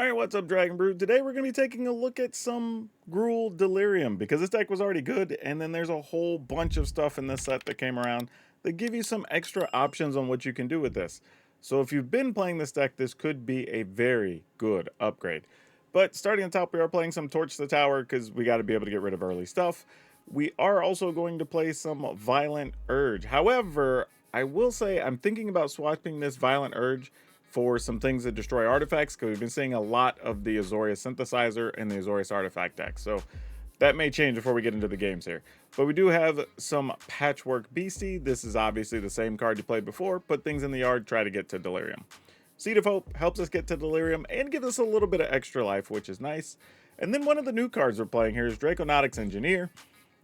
Alright, what's up, Dragon Brood? Today we're going to be taking a look at some Gruul Delirium, because this deck was already good, and then there's a whole bunch of stuff in this set that came around that give you some extra options on what you can do with this. So if you've been playing this deck, this could be a very good upgrade. But starting on top, we are playing some Torch the Tower, because we got to be able to get rid of early stuff. We are also going to play some Violent Urge. However, I will say I'm thinking about swapping this Violent Urge for some things that destroy artifacts, because we've been seeing a lot of the Azorius Synthesizer and the Azorius Artifact deck. So that may change before we get into the games here. But we do have some Patchwork Beastie. This is obviously the same card you played before. Put things in the yard, try to get to Delirium. Seed of Hope helps us get to Delirium and gives us a little bit of extra life, which is nice. And then one of the new cards we're playing here is Draconautics Engineer.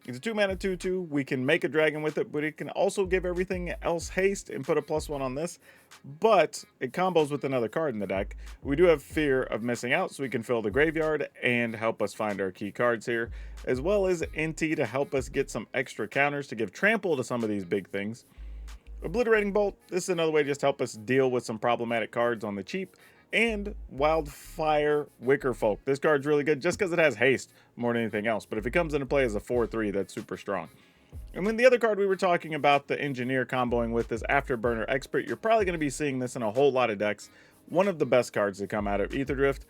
It's a 2-mana 2/2. We can make a dragon with it, but it can also give everything else haste and put a +1 on this. But it combos with another card in the deck. We do have Fear of Missing Out, so we can fill the graveyard and help us find our key cards here, as well as NT to help us get some extra counters to give trample to some of these big things. Obliterating Bolt, this is another way to just help us deal with some problematic cards on the cheap. And Wildfire Wicker Folk. This card's really good just because it has haste more than anything else. But if it comes into play as a 4/3, that's super strong. And then the other card we were talking about, the Engineer comboing with, is Afterburner Expert. You're probably going to be seeing this in a whole lot of decks. One of the best cards to come out of Aetherdrift.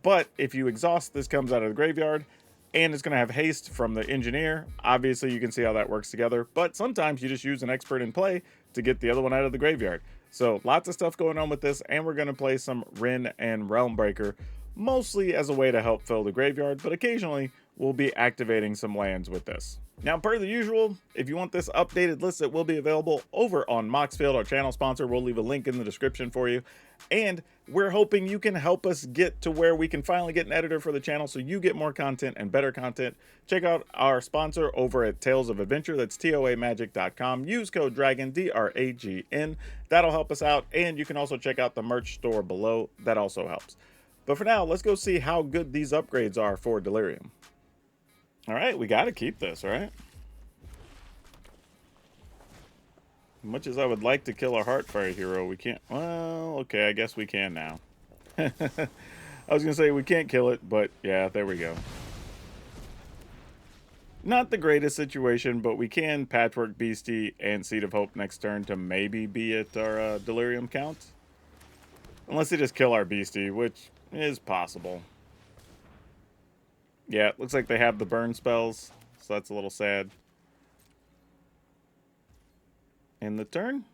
But if you exhaust, this comes out of the graveyard. And it's going to have haste from the Engineer. Obviously, you can see how that works together. But sometimes you just use an Expert in play to get the other one out of the graveyard. So lots of stuff going on with this, and we're going to play some Rin and Realmbreaker, mostly as a way to help fill the graveyard, but occasionally we'll be activating some lands with this. Now, per the usual, if you want this updated list, it will be available over on Moxfield, our channel sponsor. We'll leave a link in the description for you. And we're hoping you can help us get to where we can finally get an editor for the channel so you get more content and better content. Check out our sponsor over at Tales of Adventure. That's toamagic.com. Use code DRAGON, D-R-A-G-N. That'll help us out. And you can also check out the merch store below. That also helps. But for now, let's go see how good these upgrades are for Delirium. All right, we got to keep this, right? Much as I would like to kill our Heartfire hero, we can't. Well, okay, I guess we can now. I was going to say we can't kill it, but yeah, there we go. Not the greatest situation, but we can Patchwork Beastie and Seed of Hope next turn to maybe be at our Delirium count. Unless they just kill our Beastie, which is possible. Yeah, it looks like they have the burn spells, so that's a little sad. In the turn?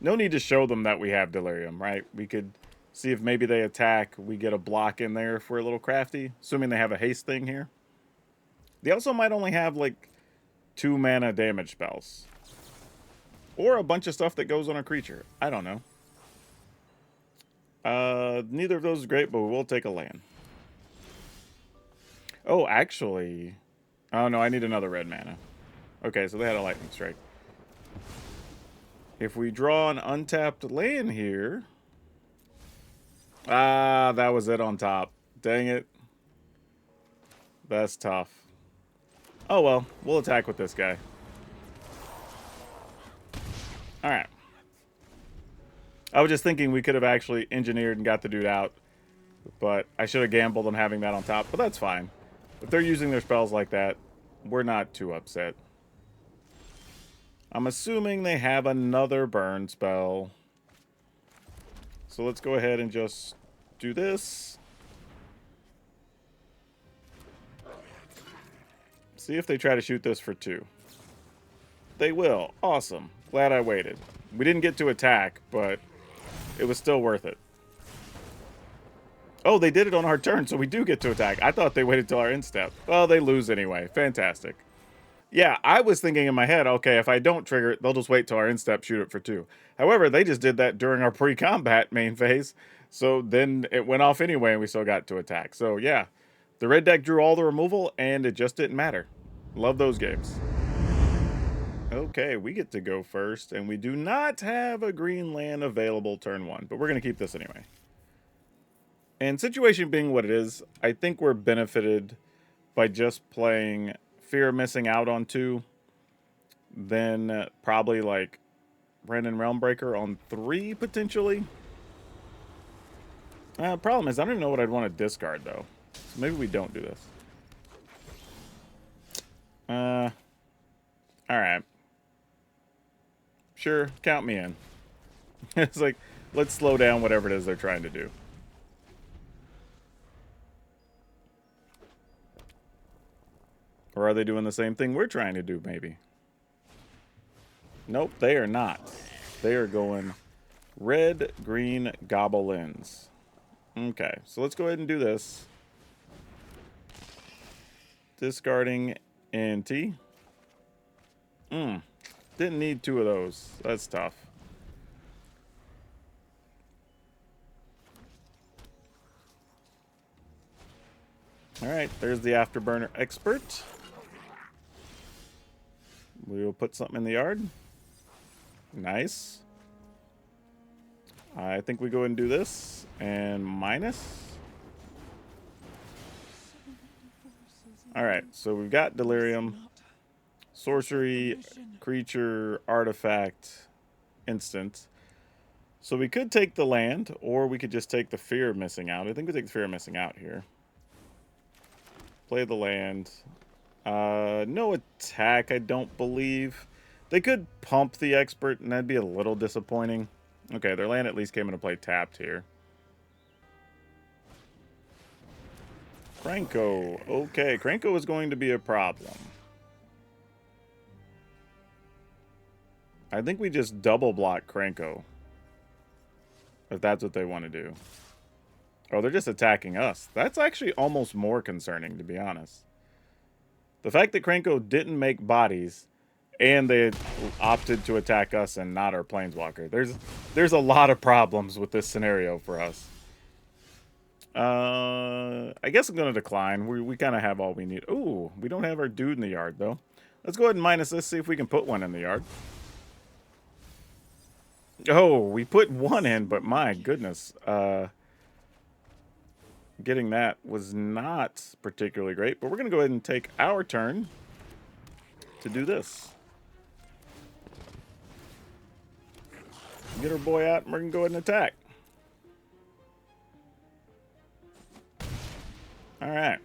No need to show them that we have Delirium, right? We could see if maybe they attack, we get a block in there if we're a little crafty, assuming they have a haste thing here. They also might only have, like, 2-mana damage spells. Or a bunch of stuff that goes on a creature. I don't know. Neither of those is great, but we will take a land. Oh, actually... Oh, no, I need another red mana. Okay, so they had a lightning strike. If we draw an untapped land here... Ah, that was it on top. Dang it. That's tough. Oh, well, we'll attack with this guy. Alright. I was just thinking we could have actually engineered and got the dude out. But I should have gambled on having that on top, but that's fine. If they're using their spells like that, we're not too upset. I'm assuming they have another burn spell. So let's go ahead and just do this. See if they try to shoot this for 2. They will. Awesome. Glad I waited. We didn't get to attack, but it was still worth it. Oh, they did it on our turn, so we do get to attack. I thought they waited till our end step. Well, they lose anyway. Fantastic. Yeah, I was thinking in my head, okay, if I don't trigger it, they'll just wait till our end step, shoot it for 2. However, they just did that during our pre-combat main phase, so then it went off anyway, and we still got to attack. So, yeah, the red deck drew all the removal, and it just didn't matter. Love those games. Okay, we get to go first, and we do not have a green land available turn 1, but we're going to keep this anyway. And situation being what it is, I think we're benefited by just playing Fear of Missing Out on 2. Then probably like Ren and Realmbreaker on 3, potentially. Problem is, I don't even know what I'd want to discard, though. So maybe we don't do this. Alright. Sure, count me in. It's like, let's slow down whatever it is they're trying to do. Or are they doing the same thing we're trying to do, maybe? Nope, they are not. They are going Red, Green, Goblins. Okay, so let's go ahead and do this. Discarding NT. Didn't need 2 of those. That's tough. Alright, there's the Afterburner Expert. We will put something in the yard. Nice. I think we go ahead and do this. And minus. Alright, so we've got Delirium. Sorcery, creature, artifact, instant. So we could take the land, or we could just take the Fear of Missing Out. I think we take the Fear of Missing Out here. Play the land. No attack, I don't believe. They could pump the Expert, and that'd be a little disappointing. Okay, their land at least came into play tapped here. Krenko. Okay, Krenko is going to be a problem. I think we just double block Krenko. If that's what they want to do. Oh, they're just attacking us. That's actually almost more concerning, to be honest. The fact that Krenko didn't make bodies, and they opted to attack us and not our Planeswalker. There's a lot of problems with this scenario for us. I guess I'm going to decline. We kind of have all we need. Ooh, we don't have our dude in the yard, though. Let's go ahead and minus this, see if we can put one in the yard. Oh, we put one in, but my goodness. Getting that was not particularly great, but we're going to go ahead and take our turn to do this. Get our boy out, and we're going to go ahead and attack. Alright.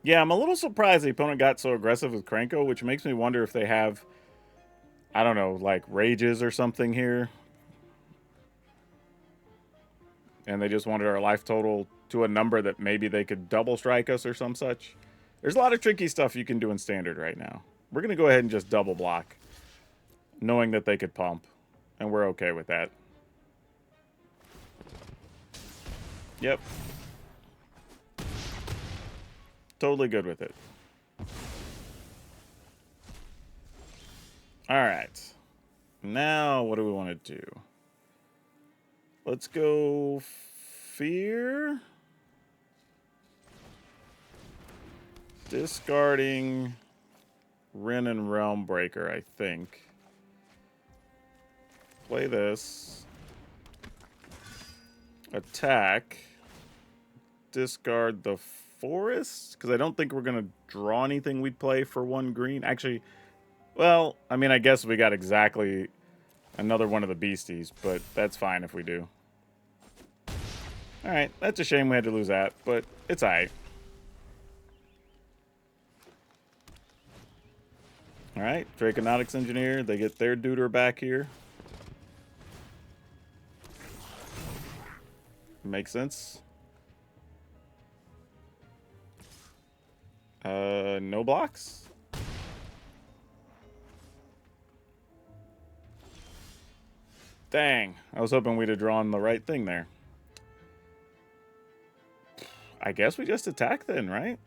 Yeah, I'm a little surprised the opponent got so aggressive with Krenko, which makes me wonder if they have, I don't know, like rages or something here. And they just wanted our life total to a number that maybe they could double strike us or some such. There's a lot of tricky stuff you can do in Standard right now. We're going to go ahead and just double block, knowing that they could pump. And we're okay with that. Yep. Totally good with it. Alright. Now, what do we want to do? Let's go Fear. Discarding Wrenn and Realm Breaker, I think. Play this. Attack. Discard the Forest, because I don't think we're going to draw anything we'd play for 1 green. Actually, well, I mean, I guess we got exactly another one of the beasties, but that's fine if we do. Alright, that's a shame we had to lose that, but it's alright. Alright, Draconautics Engineer, they get their duder back here. Makes sense. No blocks? Dang, I was hoping we'd have drawn the right thing there. I guess we just attack then, right?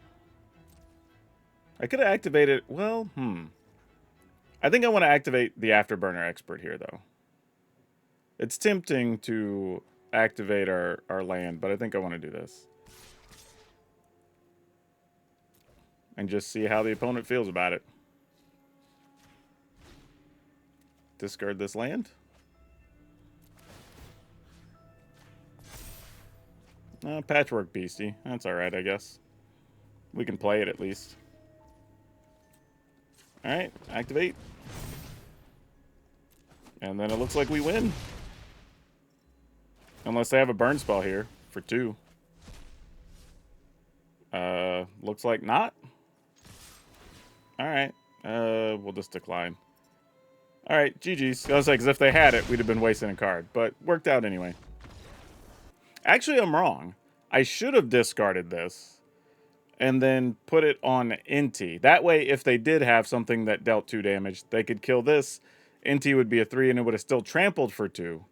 I could have activated, well, I think I want to activate the Afterburner Expert here, though. It's tempting to activate our land, but I think I want to do this. And just see how the opponent feels about it. Discard this land. Patchwork Beastie. That's alright, I guess. We can play it at least. Alright, activate. And then it looks like we win. Unless they have a burn spell here for 2. Looks like not. Alright. We'll just decline. Alright, GG's. I was like, 'cause if they had it, we'd have been wasting a card. But worked out anyway. Actually, I'm wrong. I should have discarded this and then put it on Inti. That way, if they did have something that dealt 2 damage, they could kill this. Inti would be a 3, and it would have still trampled for 2.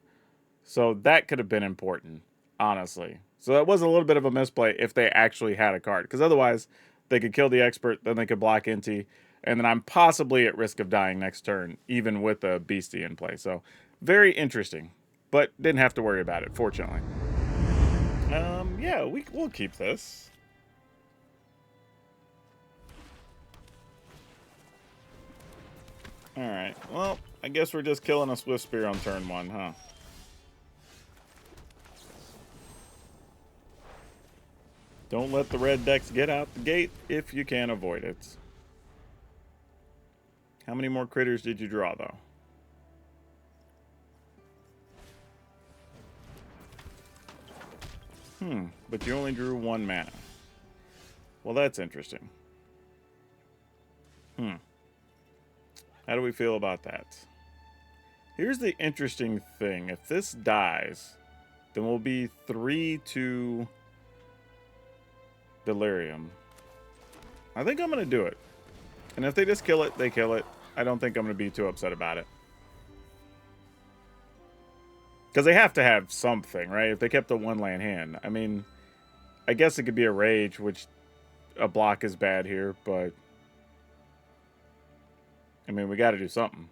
So that could have been important, honestly. So that was a little bit of a misplay if they actually had a card. Because otherwise, they could kill the expert, then they could block Inti, and then I'm possibly at risk of dying next turn, even with a beastie in play. So very interesting, but didn't have to worry about it, fortunately. Yeah, we'll keep this. Alright, well, I guess we're just killing a Swift Spear on turn 1, huh? Don't let the red decks get out the gate if you can avoid it. How many more critters did you draw, though? But you only drew 1 mana. Well, that's interesting. How do we feel about that? Here's the interesting thing. If this dies, then we'll be 3-2 Delirium. I think I'm going to do it. And if they just kill it, they kill it. I don't think I'm going to be too upset about it. Because they have to have something, right? If they kept a 1-land hand. I mean, I guess it could be a Rage, which a block is bad here, but I mean, we got to do something.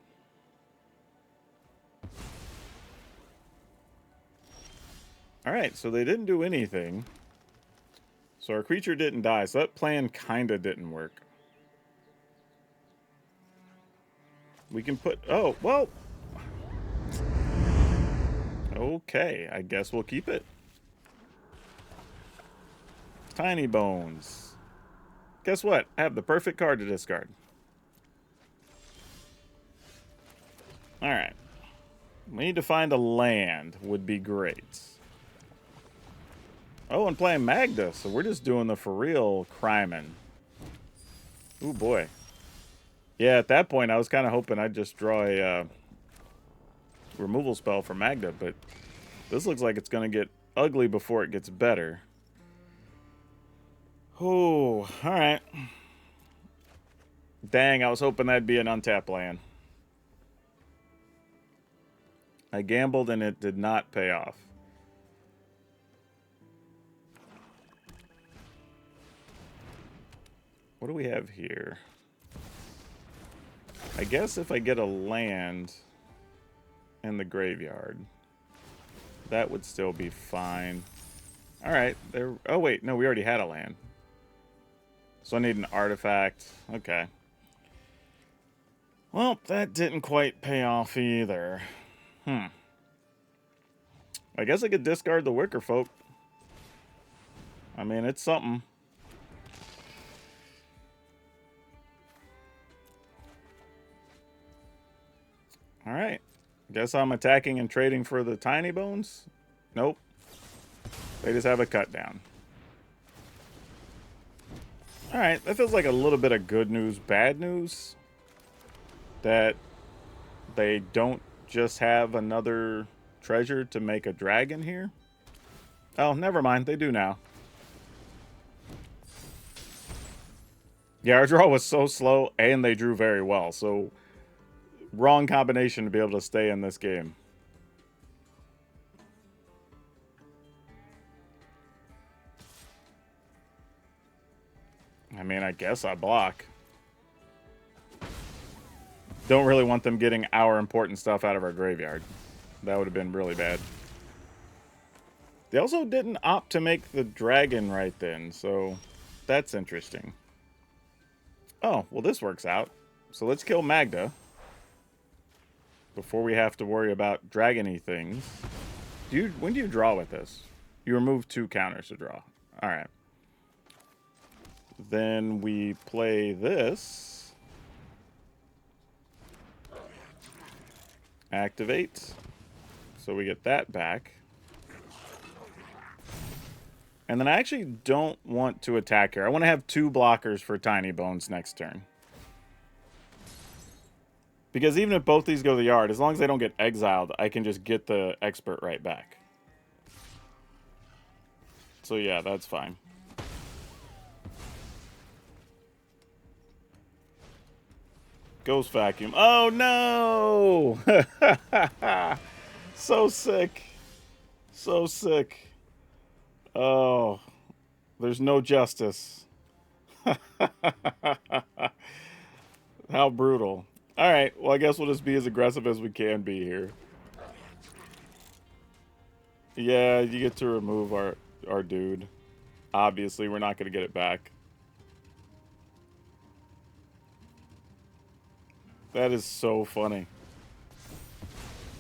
Alright, so they didn't do anything. So our creature didn't die, so that plan kind of didn't work. We can put... Oh, well... Okay, I guess we'll keep it. Tiny Bones. Guess what? I have the perfect card to discard. Alright. We need to find a land. Would be great. Oh, and playing Magda, so we're just doing the for real criming. Ooh, boy. Yeah, at that point, I was kind of hoping I'd just draw a removal spell for Magda, but this looks like it's going to get ugly before it gets better. Oh, alright. Dang, I was hoping that'd be an untapped land. I gambled and it did not pay off. What do we have here? I guess if I get a land in the graveyard, that would still be fine. Alright, there. Oh, wait, no, we already had a land. So I need an artifact. Okay. Well, that didn't quite pay off either. I guess I could discard the Wicker Folk. I mean, it's something. Alright. Guess I'm attacking and trading for the Tiny Bones? Nope. They just have a cut down. Alright, that feels like a little bit of good news, bad news. That they don't just have another treasure to make a dragon here. Oh, never mind. They do now. Yeah, our draw was so slow, and they drew very well. So, wrong combination to be able to stay in this game. I mean, I guess I block. Don't really want them getting our important stuff out of our graveyard. That would have been really bad. They also didn't opt to make the dragon right then, so that's interesting. Oh, well, this works out. So let's kill Magda before we have to worry about dragony things. When do you draw with this? You remove 2 counters to draw. All right. Then we play this. Activate. So we get that back. And then I actually don't want to attack here. I want to have 2 blockers for Tiny Bones next turn. Because even if both these go to the yard, as long as they don't get exiled, I can just get the expert right back. So yeah, that's fine. Ghost Vacuum. Oh no! So sick. So sick. Oh, there's no justice. How brutal. Alright, well I guess we'll just be as aggressive as we can be here. Yeah, you get to remove our dude. Obviously, we're not going to get it back. That is so funny.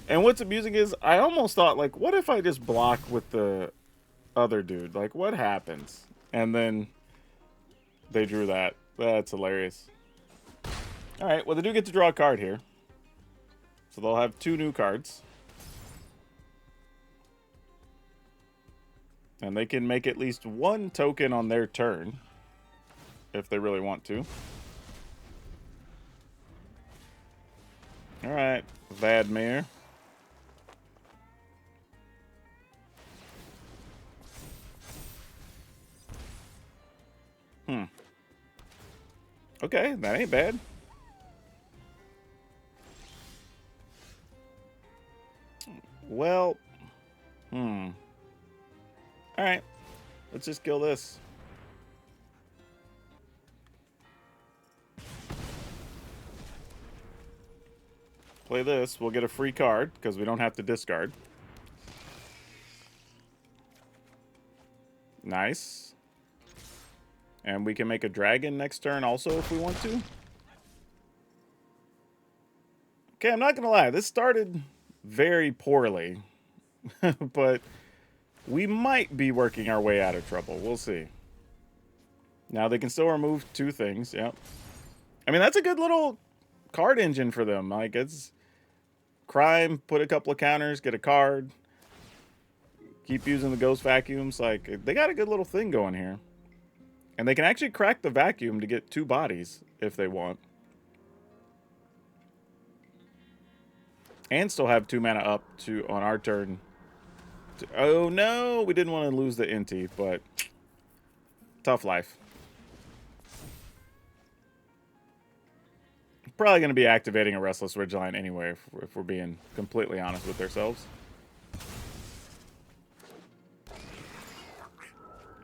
And what's amusing is, I almost thought, like, what if I just block with the other dude? Like, what happens? And then they drew that. That's hilarious. Alright, well, they do get to draw a card here. So they'll have 2 new cards. And they can make at least 1 token on their turn. If they really want to. Alright, Vadmir. Okay, that ain't bad. Well, Alright, let's just kill this. Play this, we'll get a free card, because we don't have to discard. Nice. And we can make a dragon next turn also if we want to. Okay, I'm not going to lie. This started very poorly. But we might be working our way out of trouble. We'll see. Now, they can still remove 2 things. Yep. I mean, that's a good little card engine for them. Like, it's crime, put a couple of counters, get a card. Keep using the ghost vacuums. Like, they got a good little thing going here. And they can actually crack the vacuum to get 2 bodies if they want. And still have 2 mana up to on our turn. Oh no, we didn't want to lose the Inti, but tough life. Probably going to be activating a Restless Ridgeline anyway, if we're being completely honest with ourselves.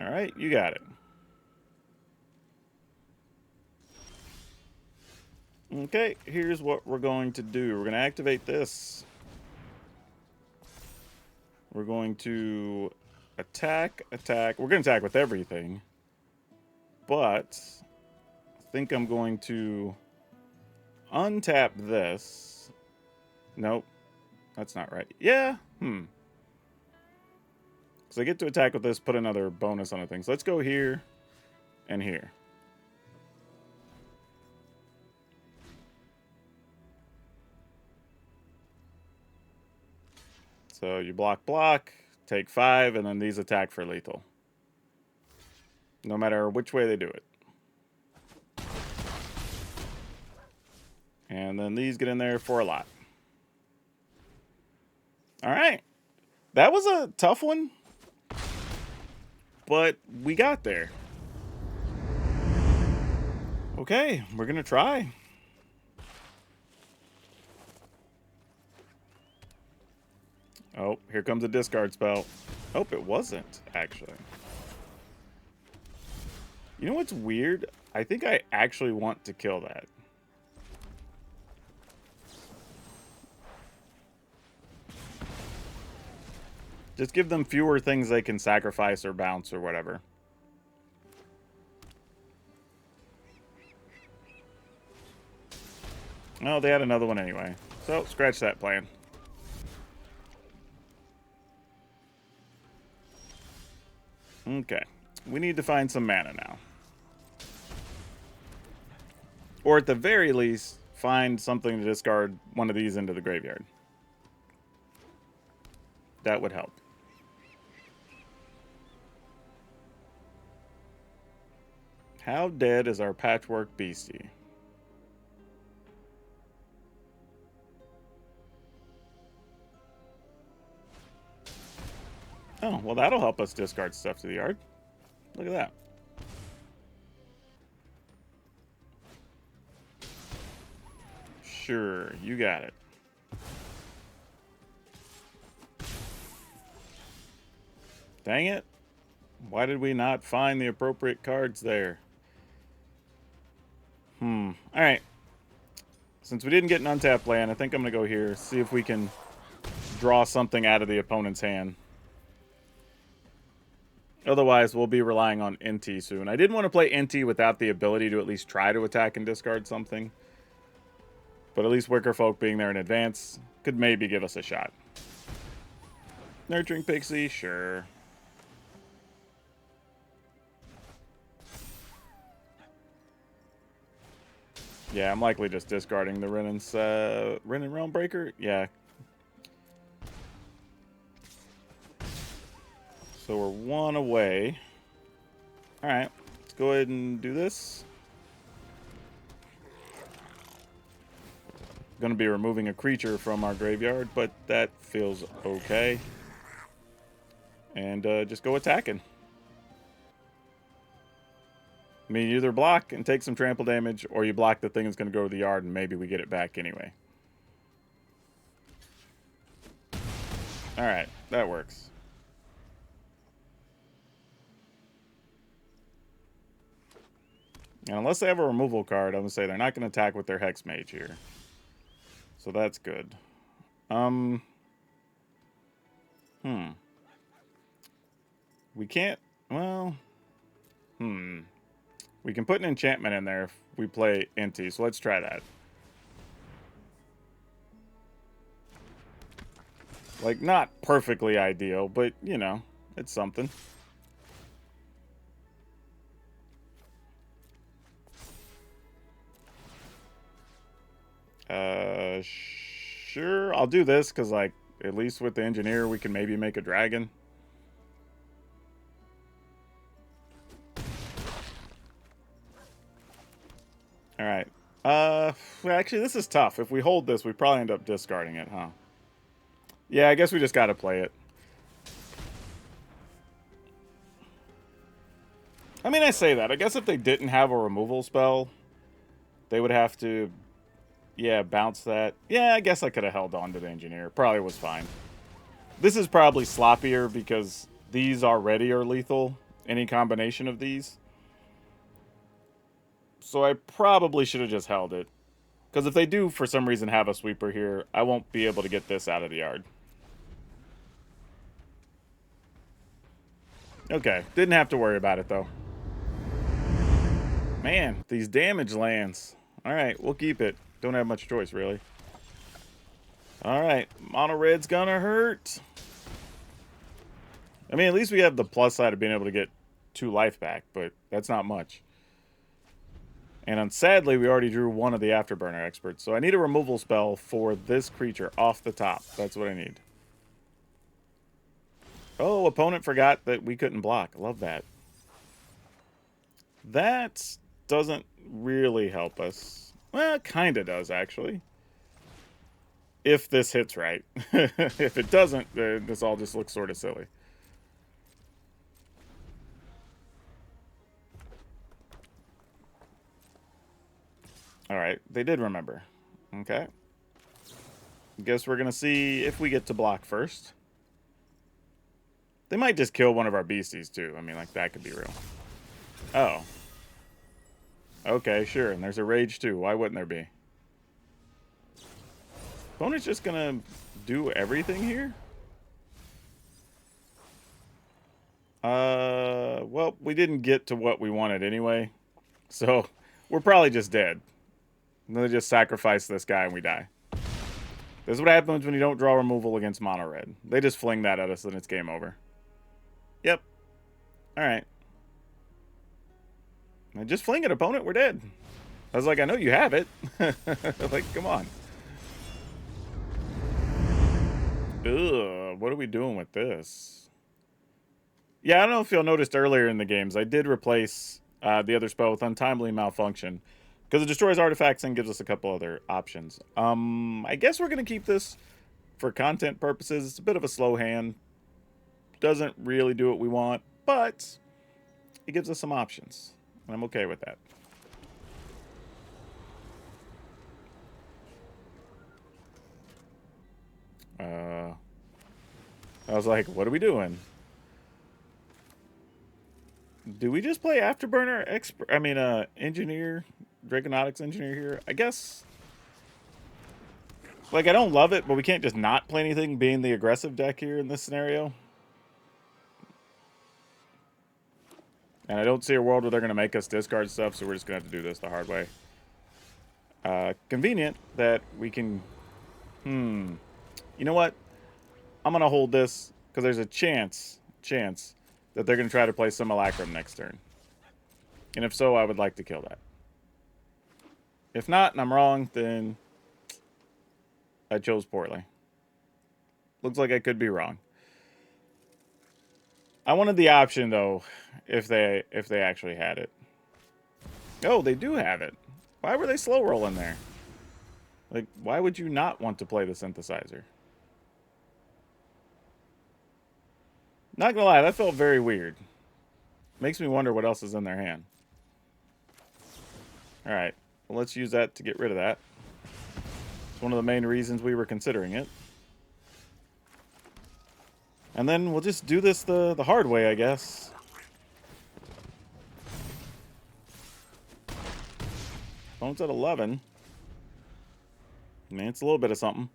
Alright, you got it. Okay, here's what we're going to do. We're going to activate this. We're going to attack. We're going to attack with everything. But I think I'm going to untap this. Nope. That's not right. Yeah. Because I get to attack with this, put another bonus on the thing. So let's go here and here. So you block, take 5, and then these attack for lethal. No matter which way they do it. And then these get in there for a lot. Alright. That was a tough one. But we got there. Okay, we're going to try. Oh, here comes a discard spell. Oh, it wasn't, actually. You know what's weird? I think I actually want to kill that. Just give them fewer things they can sacrifice or bounce or whatever. Oh, they had another one anyway. So, scratch that plan. Okay. We need to find some mana now. Or at the very least, find something to discard one of these into the graveyard. That would help. How dead is our patchwork beastie? Oh, well, that'll help us discard stuff to the yard. Look at that. Sure, you got it. Dang it. Why did we not find the appropriate cards there? Alright. Since we didn't get an untapped land, I think I'm going to go here, see if we can draw something out of the opponent's hand. Otherwise, we'll be relying on NT soon. I didn't want to play NT without the ability to at least try to attack and discard something. But at least Wicker Folk being there in advance could maybe give us a shot. Nurturing Pixie, sure. Yeah, I'm likely just discarding the Ren and Realmbreaker. Yeah. So we're one away. Alright, let's go ahead and do this. Going to be removing a creature from our graveyard, but that feels okay. And just go attacking. I mean, you either block and take some trample damage, or you block the thing that's going to go to the yard, and maybe we get it back anyway. Alright, that works. And unless they have a removal card, I'm going to say they're not going to attack with their Hex Mage here. So that's good. We can't... Well... We can put an enchantment in there if we play Inti, so let's try that. Like, not perfectly ideal, but, you know, it's something. Sure, I'll do this, because, like, at least with the engineer, we can maybe make a dragon. Alright. Well, actually, this is tough. If we hold this, we probably end up discarding it, huh? Yeah, I guess we just gotta play it. I mean, I say that. I guess if they didn't have a removal spell, they would have to... Yeah, bounce that. Yeah, I guess I could have held on to the engineer. Probably was fine. This is probably sloppier because these already are lethal. Any combination of these. So I probably should have just held it. Because if they do, for some reason, have a sweeper here, I won't be able to get this out of the yard. Okay, didn't have to worry about it, though. Man, these damage lands. Alright, we'll keep it. Don't have much choice, really. Alright, mono red's gonna hurt. I mean, at least we have the plus side of being able to get 2 life back, but that's not much. And sadly, we already drew one of the Afterburner experts, so I need a removal spell for this creature off the top. That's what I need. Oh, opponent forgot that we couldn't block. Love that. That doesn't really help us. Well, it kind of does, actually. If this hits right. If it doesn't, this all just looks sort of silly. Alright, they did remember. Okay. Guess we're going to see if we get to block first. They might just kill one of our beasties, too. I mean, like, that could be real. Oh. Okay, sure. And there's a rage, too. Why wouldn't there be? Opponent's just going to do everything here? Well, we didn't get to what we wanted anyway. So, we're probably just dead. And then they just sacrifice this guy and we die. This is what happens when you don't draw removal against mono red. They just fling that at us and it's game over. Yep. Alright. Just fling it, opponent. We're dead. I was like, I know you have it. Like, come on. Ugh, what are we doing with this? Yeah, I don't know if y'all noticed earlier in the games, I did replace The other spell with Untimely Malfunction. Because it destroys artifacts and gives us a couple other options. I guess we're going to keep this for content purposes. It's a bit of a slow hand. Doesn't really do what we want, but it gives us some options. And I'm okay with that. I was like, what are we doing? Do we just play Afterburner Expert? I mean, Engineer, Draconautics Engineer here? I guess. Like, I don't love it, but we can't just not play anything being the aggressive deck here in this scenario. And I don't see a world where they're going to make us discard stuff, so we're just going to have to do this the hard way. Convenient that we can... You know what? I'm going to hold this, because there's a chance that they're going to try to play Simulacrum next turn. And if so, I would like to kill that. If not, and I'm wrong, then I chose poorly. Looks like I could be wrong. I wanted the option, though, if they actually had it. Oh, they do have it. Why were they slow rolling there? Like, why would you not want to play the Synthesizer? Not gonna lie, that felt very weird. Makes me wonder what else is in their hand. Alright, well, let's use that to get rid of that. It's one of the main reasons we were considering it. And then we'll just do this the hard way, I guess. Phone's at 11. I mean, it's a little bit of something.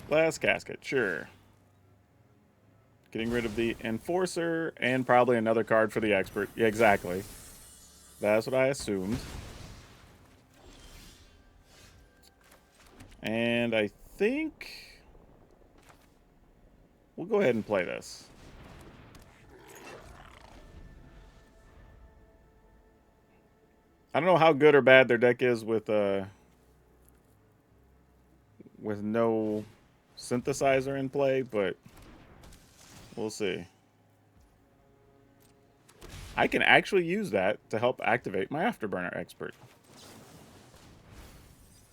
Glass casket, sure. Getting rid of the Enforcer and probably another card for the Expert. Yeah, exactly. That's what I assumed. And I think we'll go ahead and play this. I don't know how good or bad their deck is with no Synthesizer in play, but we'll see. I can actually use that to help activate my Afterburner Expert.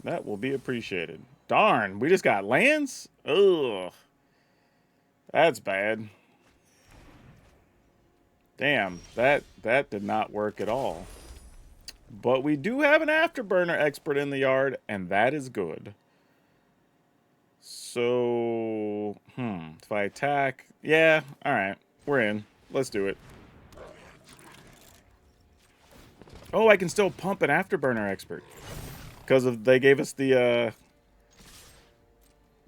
That will be appreciated. Darn, we just got lands? Ugh. That's bad. Damn, that did not work at all. But we do have an Afterburner Expert in the yard, and that is good. So, if I attack... Yeah, alright. We're in. Let's do it. Oh, I can still pump an Afterburner Expert. Because they gave us the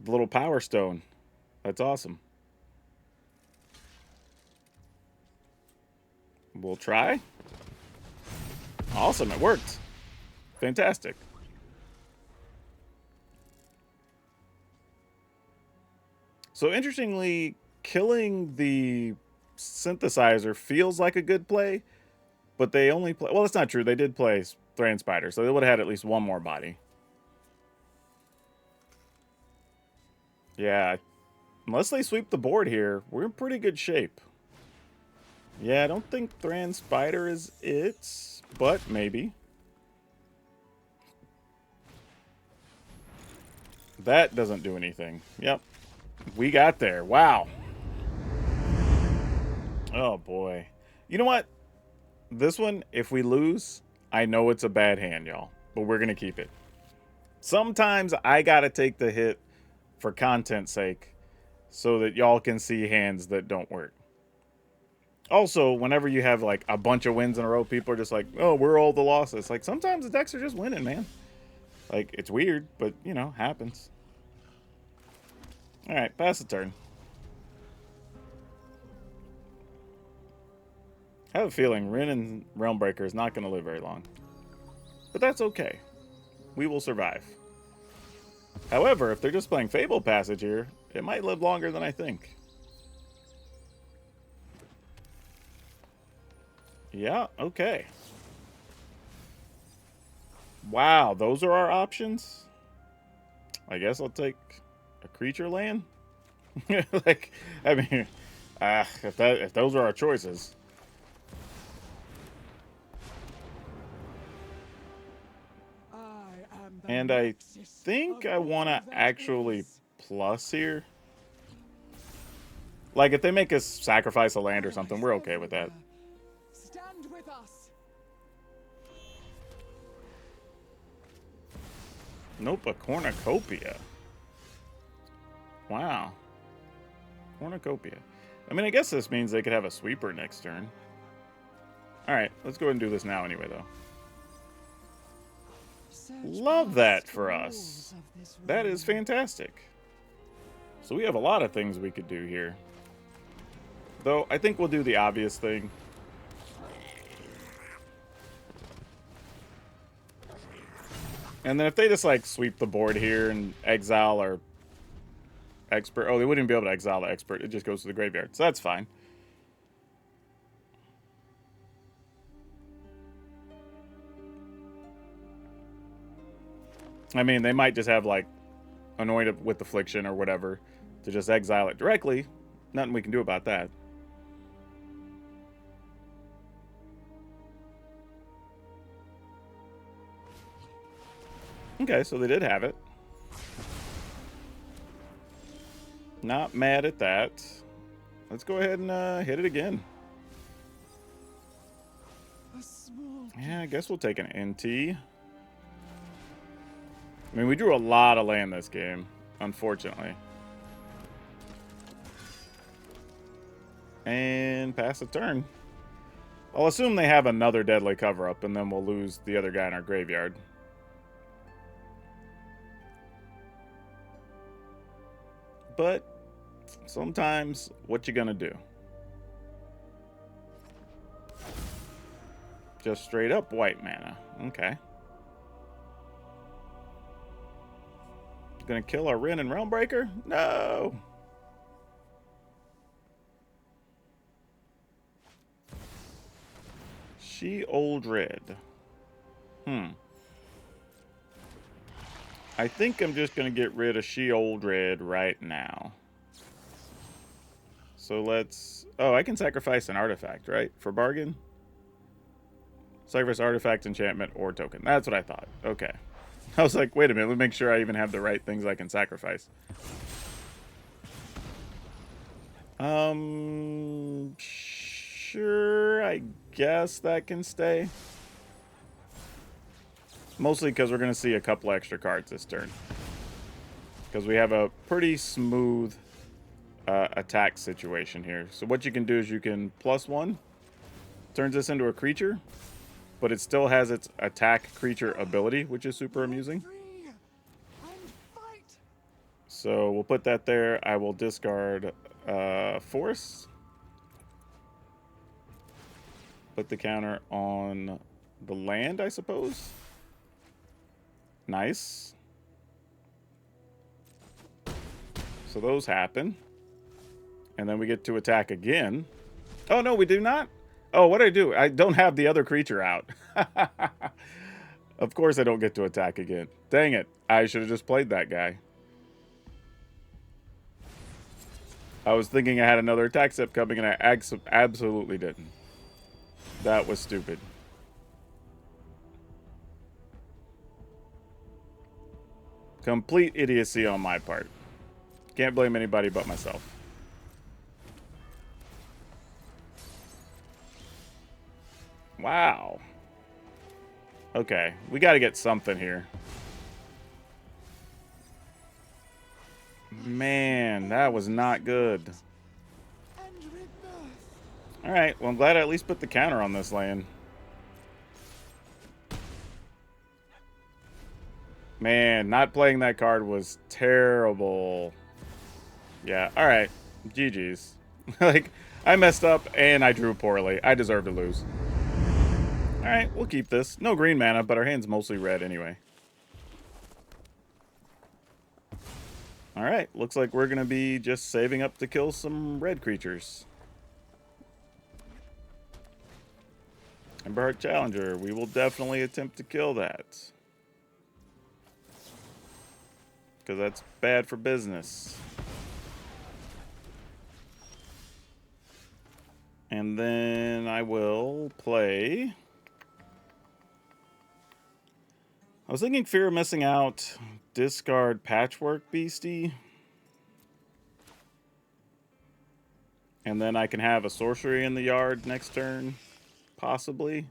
little Power Stone. That's awesome. We'll try. Awesome, it worked. Fantastic. So interestingly, killing the Synthesizer feels like a good play, but they only play... Well, that's not true. They did play Thran Spider, so they would have had at least one more body. Yeah, unless they sweep the board here, we're in pretty good shape. Yeah, I don't think Thran Spider is it, but maybe. That doesn't do anything. Yep. We got there. Wow. Oh, boy. You know what? This one, if we lose, I know it's a bad hand, y'all. But we're going to keep it. Sometimes I got to take the hit for content's sake so that y'all can see hands that don't work. Also, whenever you have, like, a bunch of wins in a row, people are just like, oh, we're all the losses. Like, sometimes the decks are just winning, man. Like, it's weird, but, you know, happens. Alright, pass the turn. I have a feeling Rin and Realmbreaker is not going to live very long. But that's okay. We will survive. However, if they're just playing Fable Passage here, it might live longer than I think. Yeah, okay. Wow, those are our options? I guess I'll take a creature land? Like, I mean, If those are our choices. And I think I want to actually plus here. Like, if they make us sacrifice a land or something, we're okay with that. Stand with us. Nope, a cornucopia. Wow. Cornucopia. I mean, I guess this means they could have a sweeper next turn. Alright, let's go ahead and do this now anyway, though. Love that for us. That is fantastic. So we have a lot of things we could do here. Though, I think we'll do the obvious thing. And then if they just, like, sweep the board here and exile our expert... Oh, they wouldn't be able to exile the expert. It just goes to the graveyard. So that's fine. I mean, they might just have, like, Anointed with Affliction or whatever to just exile it directly. Nothing we can do about that. Okay, so they did have it. Not mad at that. Let's go ahead and hit it again. Yeah, I guess we'll take an NT. I mean, we drew a lot of land this game, unfortunately. And pass the turn. I'll assume they have another deadly cover-up, and then we'll lose the other guy in our graveyard. But sometimes, what you gonna do? Just straight up white mana. Okay. Gonna kill our Wrenn and Realmbreaker? No! She Old Red. I think I'm just gonna get rid of She Old Red right now. So let's... Oh, I can sacrifice an artifact, right? For bargain? Sacrifice artifact, enchantment, or token. That's what I thought. Okay. I was like, wait a minute, let me make sure I even have the right things I can sacrifice. Sure, I guess that can stay. Mostly because we're going to see a couple extra cards this turn. Because we have a pretty smooth attack situation here. So what you can do is you can +1, turns this into a creature, but it still has its attack creature ability, which is super amusing. So we'll put that there. I will discard Force. Put the counter on the land, I suppose. Nice. So those happen. And then we get to attack again. Oh, no, we do not? Oh, what did I do? I don't have the other creature out. Of course I don't get to attack again. Dang it. I should have just played that guy. I was thinking I had another attack step coming, and I absolutely didn't. That was stupid. Complete idiocy on my part. Can't blame anybody but myself. Wow. Okay, we got to get something here. Man, that was not good. Alright, well, I'm glad I at least put the counter on this land. Man, not playing that card was terrible. Yeah, alright. GG's. Like, I messed up and I drew poorly. I deserve to lose. Alright, we'll keep this. No green mana, but our hand's mostly red anyway. Alright, looks like we're going to be just saving up to kill some red creatures. Emberheart Challenger, we will definitely attempt to kill that. Because that's bad for business. And then I will play... I was thinking Fear of Missing Out, discard Patchwork Beastie. And then I can have a sorcery in the yard next turn, possibly.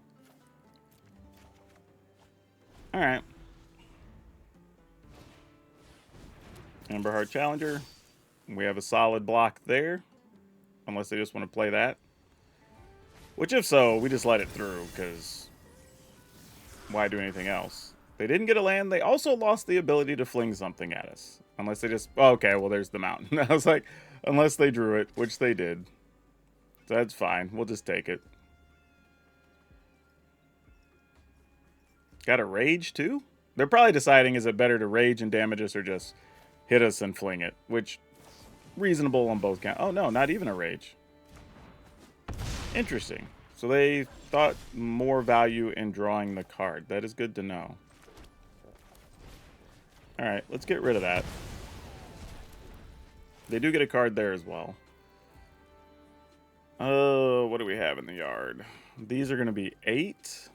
Alright. Emberheart Challenger. We have a solid block there. Unless they just want to play that. Which, if so, we just let it through, because why do anything else? They didn't get a land. They also lost the ability to fling something at us. Unless they just... Oh, okay, well, there's the mountain. I was like, unless they drew it, which they did. So that's fine. We'll just take it. Got a rage, too? They're probably deciding, is it better to rage and damage us or just hit us and fling it? Which, reasonable on both counts. Oh, no, not even a rage. Interesting. So they thought more value in drawing the card. That is good to know. Alright, let's get rid of that. They do get a card there as well. Oh, what do we have in the yard? These are going to be 8.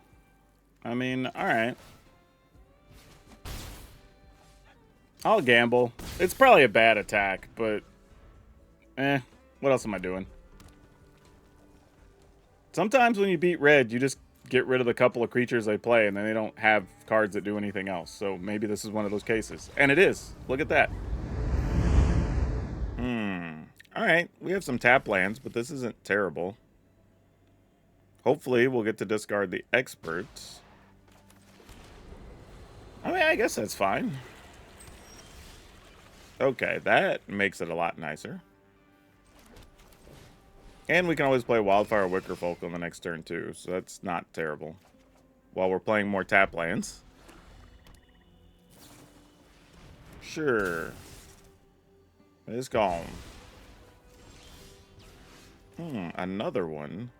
I mean, alright. I'll gamble. It's probably a bad attack, but... what else am I doing? Sometimes when you beat red, you just get rid of the couple of creatures they play, and then they don't have cards that do anything else. So maybe this is one of those cases. And it is. Look at that. Alright, we have some tap lands, but this isn't terrible. Hopefully, we'll get to discard the experts. I mean, I guess that's fine. Okay, that makes it a lot nicer. And we can always play Wildfire Wickerfolk on the next turn, too. So that's not terrible. While we're playing more tap lands. Sure. It's gone. Another one.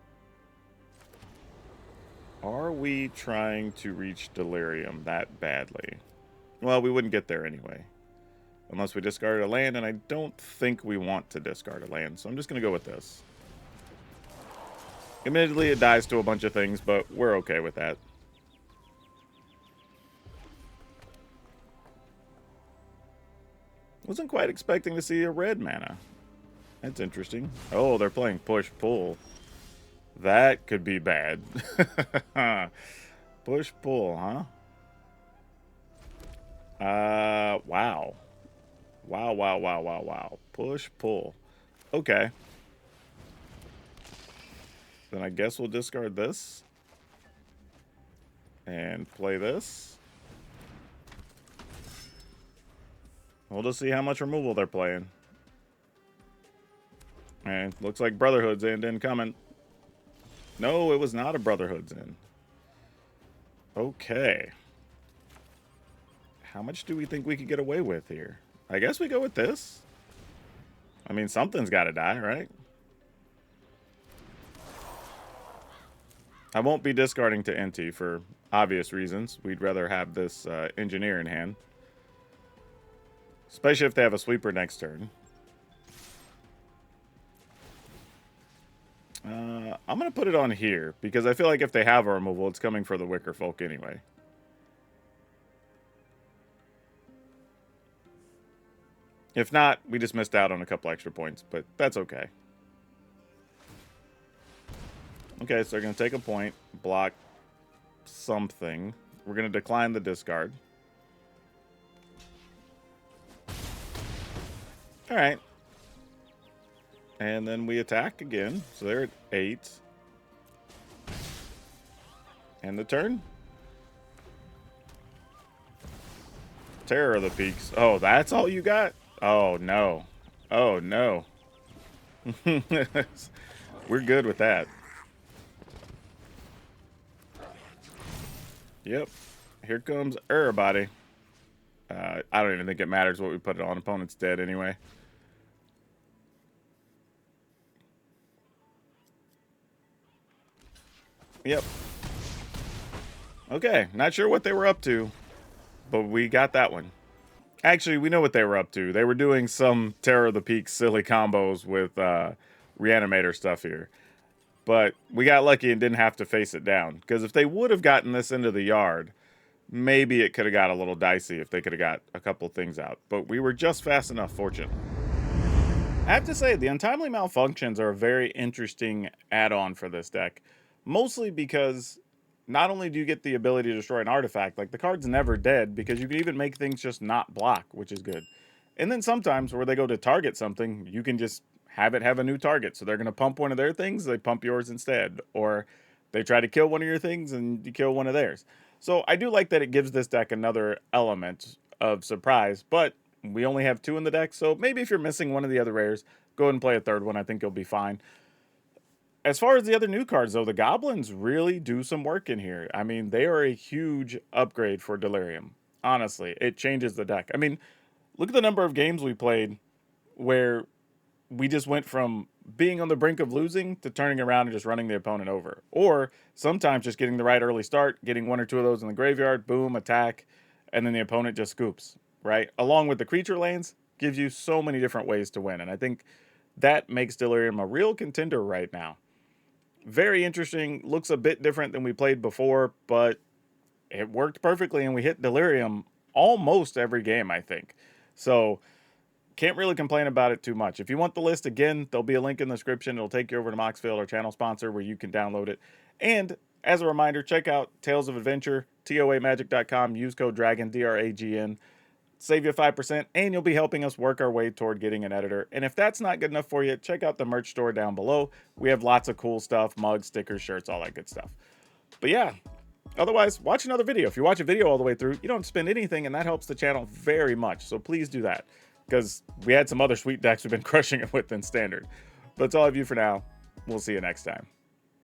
Are we trying to reach Delirium that badly? Well, we wouldn't get there anyway. Unless we discarded a land, and I don't think we want to discard a land. So I'm just going to go with this. Admittedly, it dies to a bunch of things, but we're okay with that. Wasn't quite expecting to see a red mana. That's interesting. Oh, they're playing push-pull. That could be bad. Push-pull, huh? Wow. Wow. Push-pull. Okay. Then I guess we'll discard this. And play this. We'll just see how much removal they're playing. And looks like Brotherhood's End incoming. No, it was not a Brotherhood's End. Okay. How much do we think we could get away with here? I guess we go with this. I mean, something's got to die, right? I won't be discarding to NT for obvious reasons. We'd rather have this engineer in hand. Especially if they have a sweeper next turn. I'm going to put it on here, because I feel like if they have a removal, it's coming for the Wicker Folk anyway. If not, we just missed out on a couple extra points, but that's okay. Okay, so they're going to take a point, block something. We're going to decline the discard. Alright. And then we attack again. So they're at 8. And the turn. Terror of the Peaks. Oh, that's all you got? Oh, no. Oh, no. We're good with that. Yep. Here comes everybody. I don't even think it matters what we put it on. Opponent's dead anyway. Yep. Okay, not sure what they were up to, but we got that one. Actually, we know what they were up to. They were doing some Terror of the Peak silly combos with Reanimator stuff here. But we got lucky and didn't have to face it down. Because if they would have gotten this into the yard, maybe it could have got a little dicey if they could have got a couple things out. But we were just fast enough, fortunately. I have to say, the Untimely Malfunctions are a very interesting add-on for this deck. Mostly because not only do you get the ability to destroy an artifact, like the card's never dead because you can even make things just not block, which is good. And then sometimes where they go to target something, you can just have it have a new target. So they're going to pump one of their things, they pump yours instead. Or they try to kill one of your things and you kill one of theirs. So I do like that it gives this deck another element of surprise, but we only have 2 in the deck, so maybe if you're missing one of the other rares, go ahead and play a third one. I think you'll be fine. As far as the other new cards, though, the Goblins really do some work in here. I mean, they are a huge upgrade for Delirium. Honestly, it changes the deck. I mean, look at the number of games we played where we just went from being on the brink of losing to turning around and just running the opponent over. Or sometimes just getting the right early start, getting 1 or 2 of those in the graveyard, boom, attack, and then the opponent just scoops, right? Along with the creature lanes, gives you so many different ways to win. And I think that makes Delirium a real contender right now. Very interesting, looks a bit different than we played before, but it worked perfectly and we hit Delirium almost every game, I think. So can't really complain about it too much. If you want the list, again, there'll be a link in the description. It'll take you over to Moxfield, our channel sponsor, where you can download it. And as a reminder, check out Tales of Adventure, toamagic.com. Use code DRAGON, DRAGN. Save you 5%, and you'll be helping us work our way toward getting an editor. And if that's not good enough for you, check out the merch store down below. We have lots of cool stuff, mugs, stickers, shirts, all that good stuff. But yeah, otherwise, watch another video. If you watch a video all the way through, you don't spend anything, and that helps the channel very much. So please do that, because we had some other sweet decks we've been crushing it with in Standard. But that's all I have you for now. We'll see you next time.